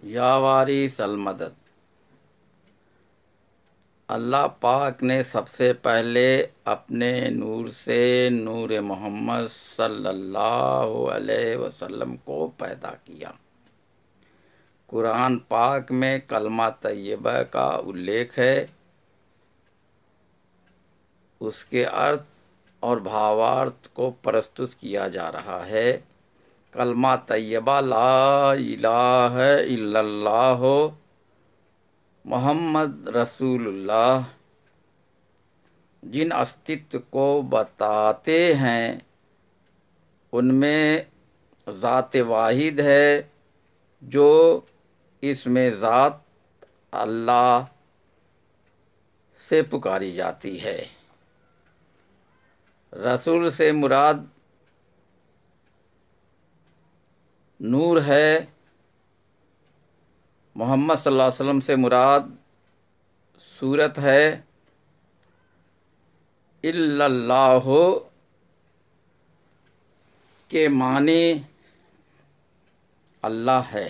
یا وارث المدد۔ اللہ پاک نے سب سے پہلے اپنے نور سے نور محمد صلی اللہ علیہ وسلم کو پیدا کیا۔ قرآن پاک میں کلمہ طیبہ کا الیکھ ہے، اس کے ارتھ اور بھاوارتھ کو پرستت کیا جا رہا ہے۔ کلمہ طیبہ لا الہ الا اللہ محمد رسول اللہ جن استتو کو بتاتے ہیں ان میں ذات واحد ہے جو اس میں ذات اللہ سے پکاری جاتی ہے۔ رسول سے مراد نور ہے، محمد صلی اللہ علیہ وسلم سے مراد صورت ہے۔ الا اللہ کے معنی اللہ ہے۔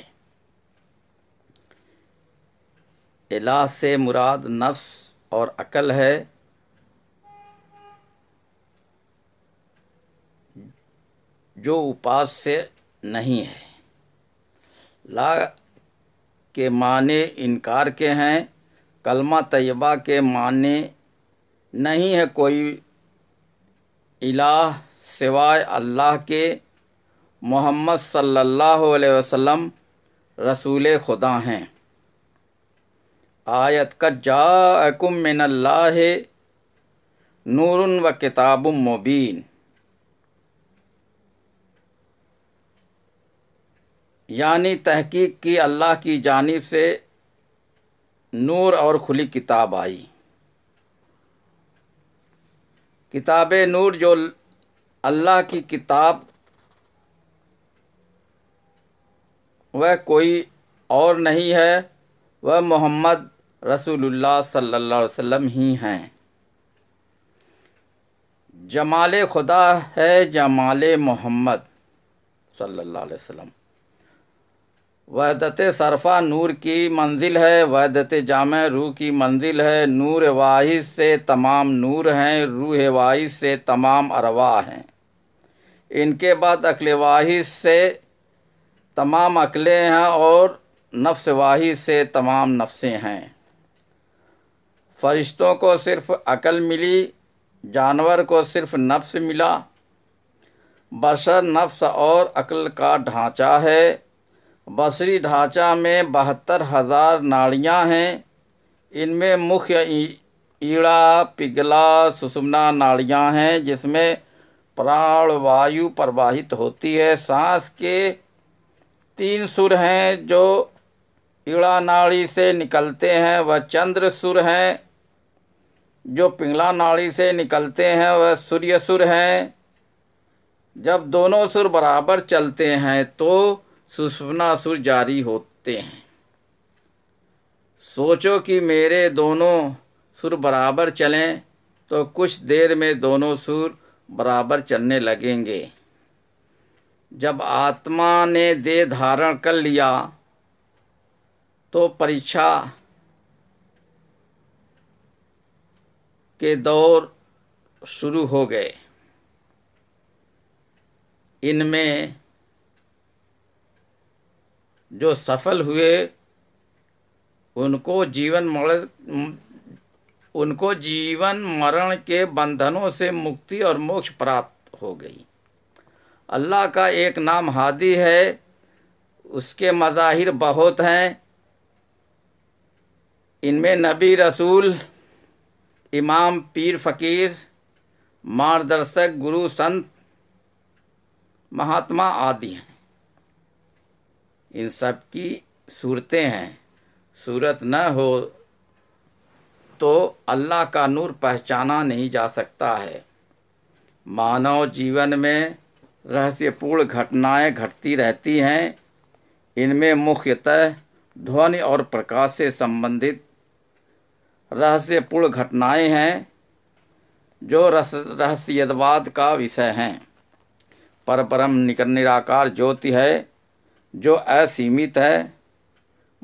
الہ سے مراد نفس اور عقل ہے۔ جو اپاس سے نہیں ہے۔ لا کے معنی انکار کے ہیں۔ کلمہ طیبہ کے معنی نہیں ہے کوئی الہ سوائے اللہ کے، محمد صلی اللہ علیہ وسلم رسول خدا ہیں۔ آیت قد جاءکم من اللہ نور و کتاب مبین، یعنی تحقیق کی اللہ کی جانب سے نور اور کھلی کتاب آئی۔ کتاب نور جو اللہ کی کتاب وہ کوئی اور نہیں ہے، وہ محمد رسول اللہ صلی اللہ علیہ وسلم ہی ہیں۔ جمال خدا ہے جمال محمد صلی اللہ علیہ وسلم۔ وحدت صرفہ نور کی منزل ہے، وحدت جامع روح کی منزل ہے۔ نور واحد سے تمام نور ہیں، روح واحد سے تمام ارواح ہیں۔ ان کے بعد عقل واحد سے تمام عقلیں ہیں اور نفس واحد سے تمام نفسیں ہیں۔ فرشتوں کو صرف عقل ملی، جانور کو صرف نفس ملا۔ بشر نفس اور عقل کا ڈھانچہ ہے۔ بصری ڈھانچہ میں 72,000 ناڑیاں ہیں۔ ان میں مکھ ایڑا پگھلا سشمنا ناڑیاں ہیں جس میں پراڑ وایو پرواہت ہوتی ہے۔ سانس کے 3 سر ہیں جو ایڑا ناڑی سے نکلتے ہیں، وہ چندر سر ہیں۔ جو پنگلا ناڑی سے نکلتے ہیں وہ سوریہ سر ہیں۔ جب دونوں سر برابر چلتے ہیں تو سشمنا سر جاری ہوتے ہیں۔ سوچو کہ میرے دونوں سر برابر چلیں تو کچھ دیر میں دونوں سر برابر چلنے لگیں گے۔ جب آتما نے دیہ دھارن کر لیا تو پریچھا کے دور شروع ہو گئے۔ ان میں جو سفل ہوئے ان کو جیون مرن کے بندھنوں سے مکتی اور موکش پراپت ہو گئی۔ اللہ کا ایک نام ہادی ہے، اس کے مظاہر بہت ہیں۔ ان میں نبی، رسول، امام، پیر، فقیر، مارگدرشک، گرو، سنت، مہاتما آدی ہیں۔ ان سب کی صورتیں ہیں۔ صورت نہ ہو تو اللہ کا نور پہچانا نہیں جا سکتا ہے۔ مانو جیون میں رہسیہ پورن گھٹنائیں گھٹتی رہتی ہیں۔ ان میں مکھیتہ دھونی اور پرکاش سے سمبندھت رہسیہ پورن گھٹنائیں ہیں جو رہسیہواد کا وشے ہیں۔ پر برہم نراکار جیوتی ہے جو اسیمت ہے،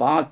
5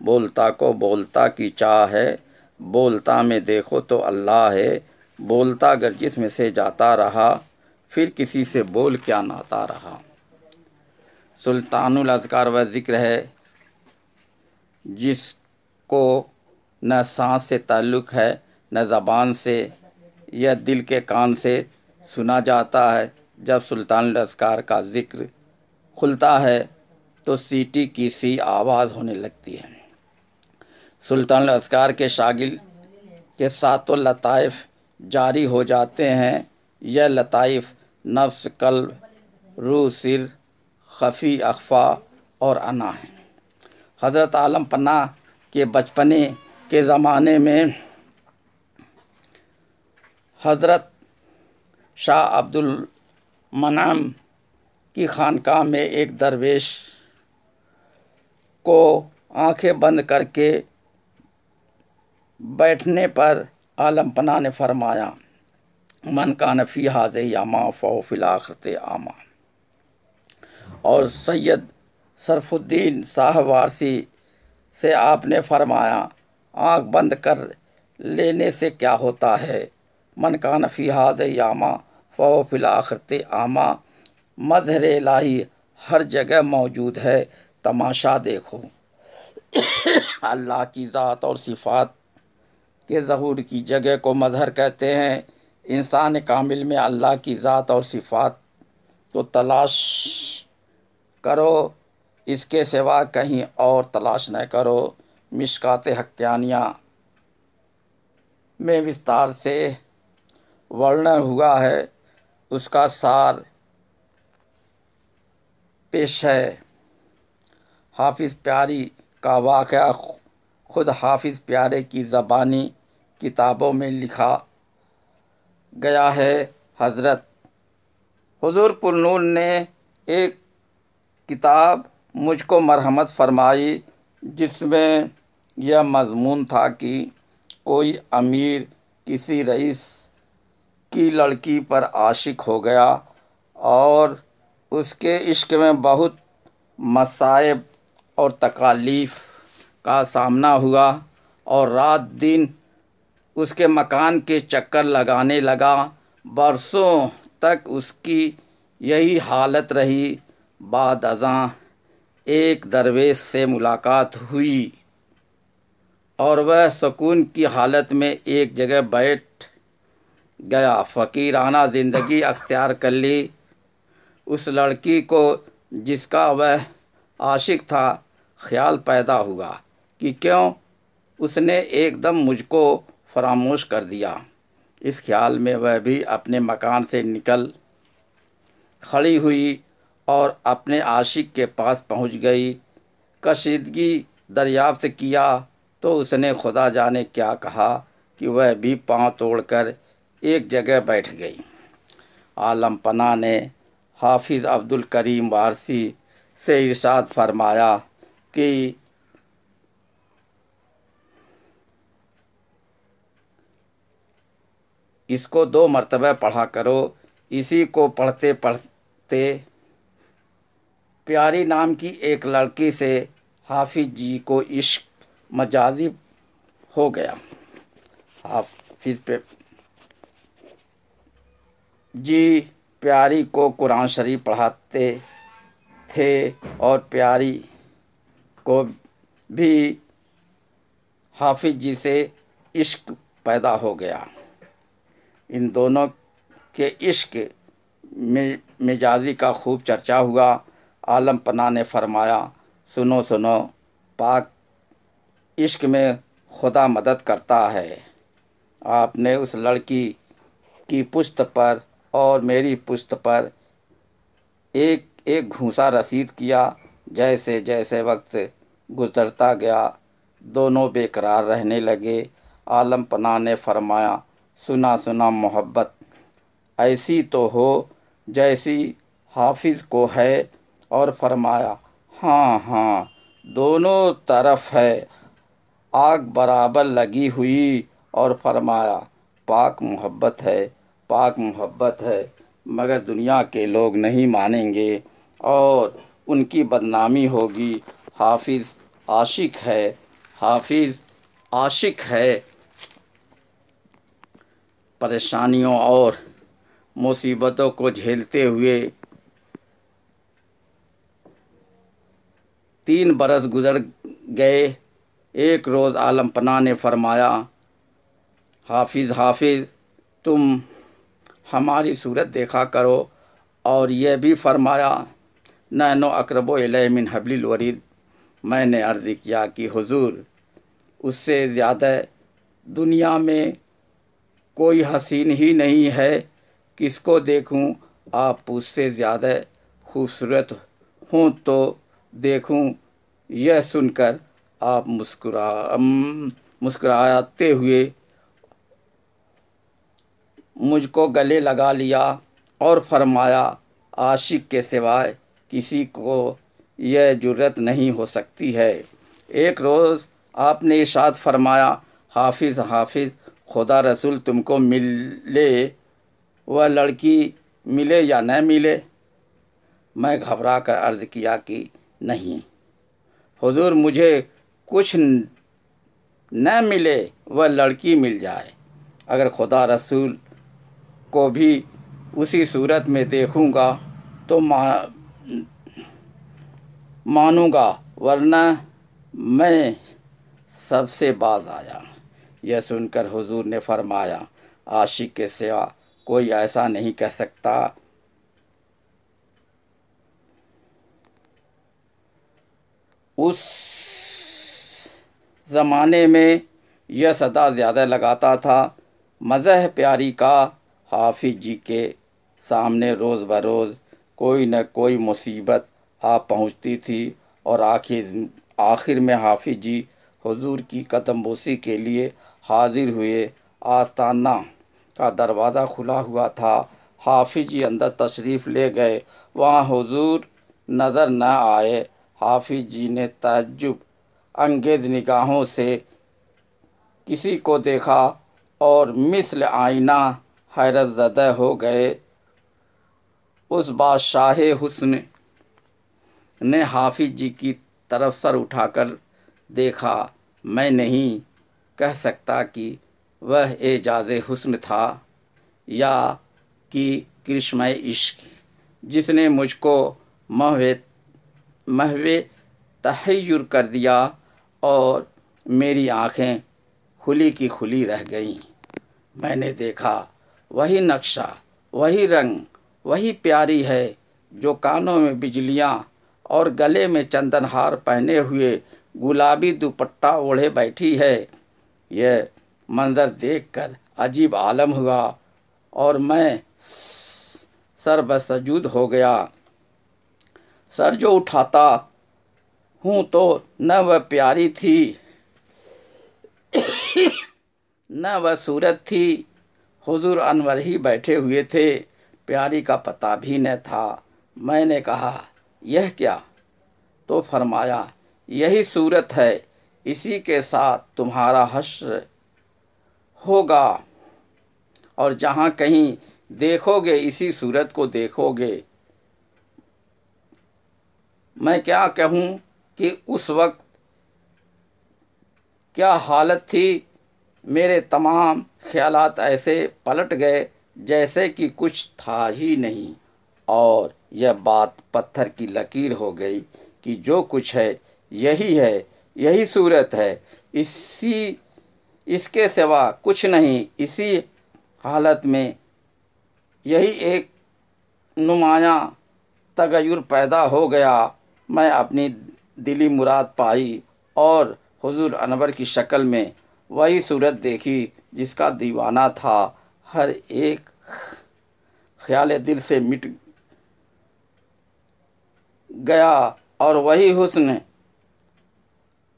بولتا کو بولتا کی چاہ ہے، بولتا میں دیکھو تو اللہ ہے، بولتا اگر جسم سے جاتا رہا، پھر کسی سے بول کیا ناتا رہا۔ سلطان الاذکار وہ ذکر ہے جس کو نہ سانس سے تعلق ہے، نہ زبان سے یا دل کے کان سے سنا جاتا ہے۔ جب سلطان الاذکار کا ذکر کھلتا ہے تو سیٹی کی سی آواز ہونے لگتی ہے۔ سلطان الاذکار کے شاگرد کے ساتھ لطائف جاری ہو جاتے ہیں۔ یہ لطائف نفس، قلب، روح، سر، خفی، اخفا اور انا ہیں۔ حضرت عالم پناہ کے بچپنے کے زمانے میں حضرت شاہ عبد المنعم کی خانقاہ میں ایک درویش کو آنکھیں بند کر کے بیٹھنے پر عالم پناہ نے فرمایا، من کان فی ھذہ اعمیٰ فہو فی الآخرۃ اعمیٰ۔ اور سید شرف الدین صاحب وارثی سے آپ نے فرمایا، آنکھ بند کر لینے سے کیا ہوتا ہے؟ من کان فی ھذہ اعمیٰ فہو فی الآخرۃ اعمیٰ۔ مظہر الہی ہر جگہ موجود ہے، تماشا دیکھو۔ اللہ کی ذات اور صفات کے ظہور کی جگہ کو مظہر کہتے ہیں۔ انسان کامل میں اللہ کی ذات اور صفات کو تلاش کرو، اس کے سوا کہیں اور تلاش نہ کرو۔ مشکوٰۃ حقانیہ میں وستار سے ورنن ہوا ہے، اس کا سار پیش ہے۔ حافظ پیاری کا واقعہ خود حافظ پیارے کی زبانی کتابوں میں لکھا گیا ہے۔ حضرت حضور پرنور نے ایک کتاب مجھ کو مرحمت فرمائی جس میں یہ مضمون تھا کہ کوئی امیر کسی رئیس کی لڑکی پر عاشق ہو گیا اور اس کے عشق میں بہت مصائب اور تکالیف کا سامنا ہوا، اور رات دن اس کے مکان کے چکر لگانے لگا۔ برسوں تک اس کی یہی حالت رہی۔ بعد ازاں ایک درویش سے ملاقات ہوئی اور وہ سکون کی حالت میں ایک جگہ بیٹھ گیا، فقیرانہ زندگی اختیار کر لی۔ اس لڑکی کو جس کا وہ عاشق تھا خیال پیدا ہوا کہ کیوں اس نے ایک دم مجھ کو فراموش کر دیا۔ اس خیال میں وہ بھی اپنے مکان سے نکل کھڑی ہوئی اور اپنے عاشق کے پاس پہنچ گئی۔ کشیدگی دریافت کیا تو اس نے خدا جانے کیا کہا کہ وہ بھی پاؤں توڑ کر ایک جگہ بیٹھ گئی۔ عالم پناہ نے حافظ عبد الکریم وارثی سے ارشاد فرمایا کہ اس کو 2 مرتبہ پڑھا کرو۔ اسی کو پڑھتے پڑھتے پیاری نام کی ایک لڑکی سے حافظ جی کو عشق مجاذب ہو گیا۔ حافظ جی پیاری کو قرآن شریف پڑھاتے تھے اور پیاری کو بھی حافظ جی سے عشق پیدا ہو گیا۔ ان دونوں کے عشق مجازی کا خوب چرچا ہوا۔ عالم پناہ نے فرمایا، سنو سنو، پاک عشق میں خدا مدد کرتا ہے۔ آپ نے اس لڑکی کی پشت پر اور میری پشت پر ایک ایک گھونسا رسید کیا۔ جیسے جیسے وقت گزرتا گیا دونوں بے قرار رہنے لگے۔ عالم پناہ نے فرمایا، سنا سنا محبت ایسی تو ہو جیسی حافظ کو ہے، اور فرمایا، ہاں ہاں دونوں طرف ہے، آگ برابر لگی ہوئی، اور فرمایا، پاک محبت ہے، پاک محبت ہے، مگر دنیا کے لوگ نہیں مانیں گے اور ان کی بدنامی ہوگی۔ حافظ عاشق ہے حافظ عاشق ہے پریشانیوں اور مصیبتوں کو جھیلتے ہوئے 3 برس گزر گئے۔ ایک روز عالم پناہ نے فرمایا، حافظ حافظ تم ہماری صورت دیکھا کرو، اور یہ بھی فرمایا، نحن اقرب الیہ من حبل الورید۔ میں نے عرض کیا کہ حضور، اس سے زیادہ دنیا میں کوئی حسین ہی نہیں ہے، کس کو دیکھوں؟ آپ اس سے زیادہ خوبصورت ہوں تو دیکھوں؟ یہ سن کر آپ مسکراتے ہوئے مجھ کو گلے لگا لیا اور فرمایا، عاشق کے سوائے کسی کو یہ جرأت نہیں ہو سکتی ہے۔ ایک روز آپ نے ارشاد فرمایا، حافظ حافظ خدا رسول تم کو ملے، وہ لڑکی ملے یا نہ ملے؟ میں گھبرا کر عرض کیا کہ نہیں حضور، مجھے کچھ نہ ملے، وہ لڑکی مل جائے، اگر خدا رسول کو بھی اسی صورت میں دیکھوں گا تو مانوں گا، ورنہ میں سب سے باز آیا۔ یہ سن کر حضور نے فرمایا، عاشق کے سوا کوئی ایسا نہیں کہہ سکتا۔ اس زمانے میں یہ صدا زیادہ لگاتا تھا، مزہ پیاری کا۔ حافظ جی کے سامنے روز بروز کوئی نہ کوئی مصیبت آ پہنچتی تھی، اور آخر میں حافظ جی حضور کی قدم بوسی کے لیے حاضر ہوئے۔ آستانہ کا دروازہ کھلا ہوا تھا، حافظ جی اندر تشریف لے گئے، وہاں حضور نظر نہ آئے۔ حافظ جی نے تعجب انگیز نگاہوں سے کسی کو دیکھا اور مثل آئینہ حیرت زدہ ہو گئے۔ اس بادشاہ حسن نے حافظ جی کی طرف سر اٹھا کر دیکھا۔ میں نہیں کہہ سکتا کہ وہ اعجاز حسن تھا یا کہ کرشمہ عشق، جس نے مجھ کو محو تحیر کر دیا اور میری آنکھیں کھلی کی کھلی رہ گئیں۔ میں نے دیکھا وہی نقشہ، وہی رنگ، وہی پیاری ہے جو کانوں میں بجلیاں اور گلے میں چندن ہار پہنے ہوئے گلابی دوپٹہ اوڑھے بیٹھی ہے۔ یہ منظر دیکھ کر عجیب عالم ہوا اور میں سر بسجود ہو گیا۔ سر جو اٹھاتا ہوں تو نہ وہ پیاری تھی نہ وہ صورت تھی، حضور انور ہی بیٹھے ہوئے تھے، پیاری کا پتہ بھی نہ تھا۔ میں نے کہا، یہ کیا؟ تو فرمایا، یہی صورت ہے، اسی کے ساتھ تمہارا حشر ہوگا، اور جہاں کہیں دیکھو گے اسی صورت کو دیکھو گے۔ میں کیا کہوں کہ اس وقت کیا حالت تھی، میرے تمام خیالات ایسے پلٹ گئے جیسے کہ کچھ تھا ہی نہیں، اور یہ بات پتھر کی لکیر ہو گئی کہ جو کچھ ہے یہی صورت ہے، اس کے سوا کچھ نہیں۔ اسی حالت میں یہی ایک نمایاں تغیر پیدا ہو گیا، میں اپنی دلی مراد پائی اور حضور انور کی شکل میں وہی صورت دیکھی جس کا دیوانہ تھا۔ ہر ایک خیال دل سے مٹ گیا اور وہی حسن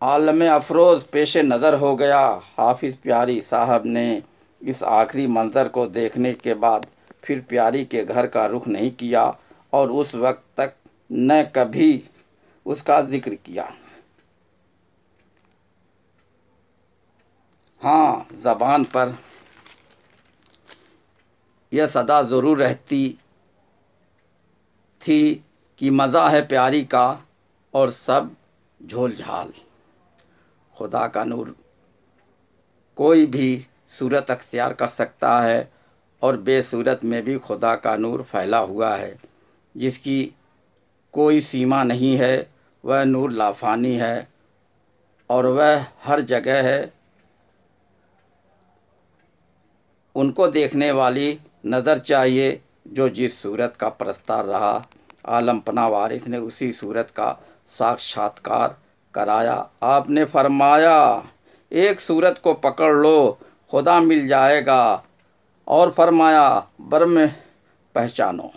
عالم افروز پیش نظر ہو گیا۔ حافظ پیاری صاحب نے اس آخری منظر کو دیکھنے کے بعد پھر پیاری کے گھر کا رخ نہیں کیا اور اس وقت تک نہ کبھی اس کا ذکر کیا۔ ہاں، زبان پر یہ صدا ضرور رہتی تھی کہ مزہ ہے پیاری کا اور سب جھول جھال۔ خدا کا نور کوئی بھی صورت اختیار کر سکتا ہے اور بے صورت میں بھی خدا کا نور پھیلا ہوا ہے، جس کی کوئی سیما نہیں ہے۔ وہ نور لافانی ہے اور وہ ہر جگہ ہے۔ ان کو دیکھنے والی نظر چاہیے جو جس صورت کا پرستار رہا۔ عالم پناہ وارث نے اسی صورت کا ساکشاتکار کرایا۔ آپ نے فرمایا، ایک صورت کو پکڑ لو، خدا مل جائے گا، اور فرمایا برم پہچانو۔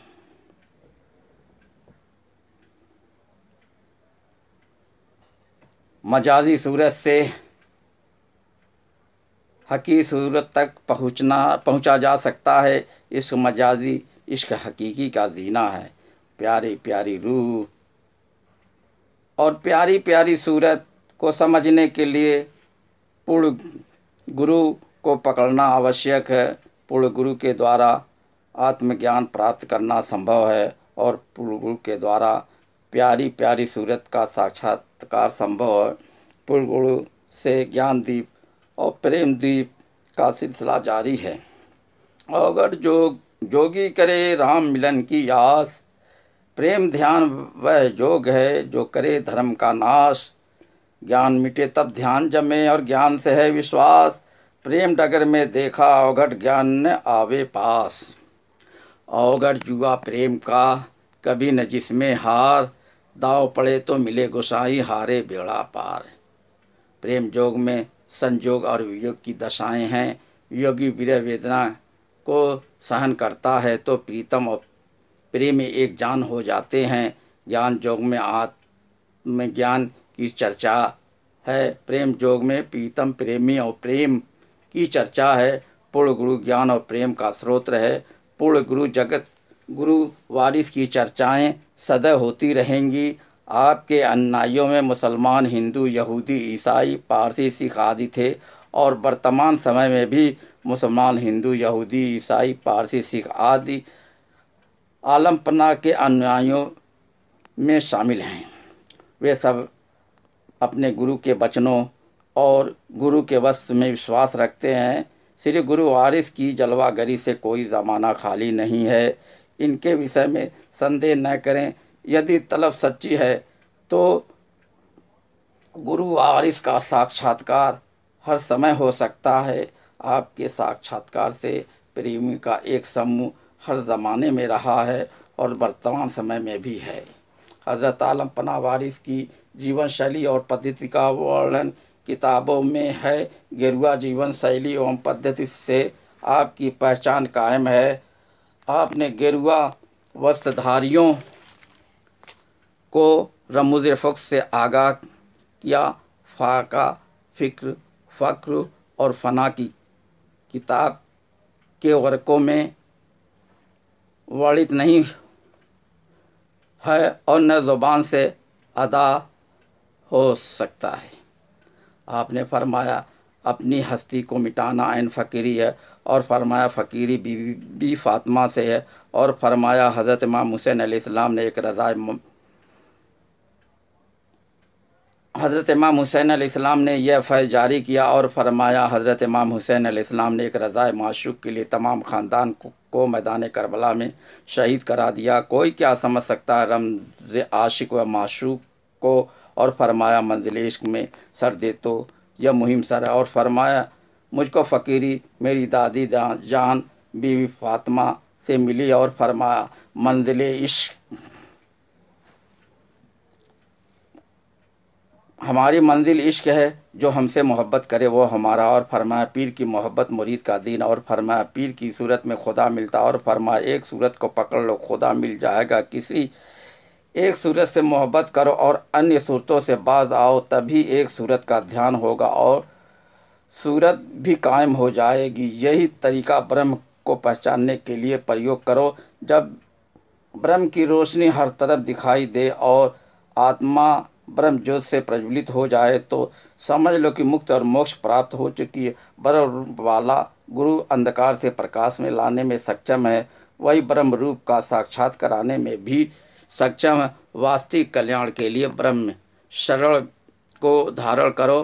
مجازی صورت سے حقیقی صورت تک پہنچا جا سکتا ہے۔ عشق مجازی، عشق حقیقی کا زینہ ہے۔ پیاری پیاری روح اور پیاری پیاری صورت کو سمجھنے کے لیے پوڑ گرو کو پکڑنا آوشیک ہے۔ پوڑ گرو کے دوارا آتم گیان پراپت کرنا سمبھو ہے، اور پوڑ گرو کے دوارا پیاری پیاری صورت کا ساکشاتکار سمبھو ہے۔ پوڑ گرو سے گیان دیپ اور پریم دیپ کا سلسلہ جاری ہے۔ اگر جوگی کرے رام ملن کی آس، پریم دھیان وہ جوگ ہے جو کرے دھرم کا ناش۔ گیان مٹے تب دھیان جمے اور گیان سے ہے وشواس، پریم ڈگر میں دیکھا اوگھٹ گیان نہ آوے پاس۔ اوگھٹ جوا پریم کا کبھی نہ جس میں ہار، داؤ پڑے تو ملے گسائی ہارے بیڑا پار۔ پریم جوگ میں سنجوگ اور ویوگ کی دشائیں ہیں۔ یوگی ورہ ویدنا کو سہن کرتا ہے تو پریتم اور پریمی ایک جان ہو جاتے ہیں۔ گیان جوگ میں آتم گیان کی چرچا ہے، پریم جوگ میں پریتم پریمی اور پریم کی چرچا ہے۔ پوڑ گرو گیان اور پریم کا سروت ہے۔ پوڑ گرو جگت گرو وارث کی چرچائیں سدا ہوتی رہیں گی۔ آپ کے انیائیوں میں مسلمان، ہندو، یہودی، عیسائی، پارسی، سکھ آدی تھے، اور برتمان سمے میں بھی مسلمان، ہندو، یہودی، عیسائی، پارسی، سکھ آدی عالم پناہ کے انیائیوں میں شامل ہیں۔ وہ سب اپنے گرو کے بچنوں اور گرو کے وصف میں وشواس رکھتے ہیں۔ سری گرو وارث کی جلوہ گری سے کوئی زمانہ خالی نہیں ہے۔ ان کے وشے میں سندیہ نہ کریں۔ یدی طلب سچی ہے تو گرو وارث کا ساکشاتکار ہر سمے ہو سکتا ہے۔ آپ کے ساکشاتکار سے پریمی کا ایک سموہ ہر زمانے میں رہا ہے اور ورتمان سمے میں بھی ہے۔ حضرت عالم پناہ وارث کی جیون شیلی اور پدھتی کا ورنن کتابوں میں ہے۔ گیروا جیون شیلی اور پدھتی سے آپ کی پہچان قائم ہے۔ آپ نے گیروا وسطر دھاریوں کو رموز فقر سے آگاہ کیا۔ فاقہ، فقر اور فنا کی کتاب کے ورقوں میں ورنت نہیں ہے اور نہ زبان سے ادا ہو سکتا ہے۔ آپ نے فرمایا اپنی ہستی کو مٹانا عین فقیری ہے، اور فرمایا فقیری بی بی فاطمہ سے ہے، اور فرمایا حضرت امام حسین علیہ السلام نے یہ فیض جاری کیا، اور فرمایا حضرت امام حسین علیہ السلام نے ایک رضائے معشوق کے لیے تمام خاندان کو میدان کربلا میں شہید کرا دیا۔ کوئی کیا سمجھ سکتا ہے رمز عاشق و معشوق کو، اور فرمایا منزل عشق میں سر دے تو یہ مہم سر ہے، اور فرمایا مجھ کو فقیری میری دادی جان بی بی فاطمہ سے ملی، اور فرمایا منزل عشق ہماری منزل عشق ہے، جو ہم سے محبت کرے وہ ہمارا، اور فرمایا پیر کی محبت مرید کا دین، اور فرمایا پیر کی صورت میں خدا ملتا، اور فرمایا ایک صورت کو پکڑ لو خدا مل جائے گا۔ کسی ایک صورت سے محبت کرو اور انیہ صورتوں سے باز آؤ، تبھی ایک صورت کا دھیان ہوگا اور صورت بھی قائم ہو جائے گی۔ یہی طریقہ برہم کو پہچاننے کے لیے پریوگ کرو۔ جب برہم کی روشنی ہر طرف دکھائی دے اور آتما برہم جوت سے پرجولیت ہو جائے تو سمجھ لو کہ مکت اور موکش پراپت ہو چکی ہے۔ برہم روپ والا گرو اندھکار سے پرکاش میں لانے میں سکچم ہے، وہی برہم روپ کا ساکشات کرانے میں بھی سکچم ہے۔ واستوک کلیان کے لیے برہم شرن کو دھارن کرو۔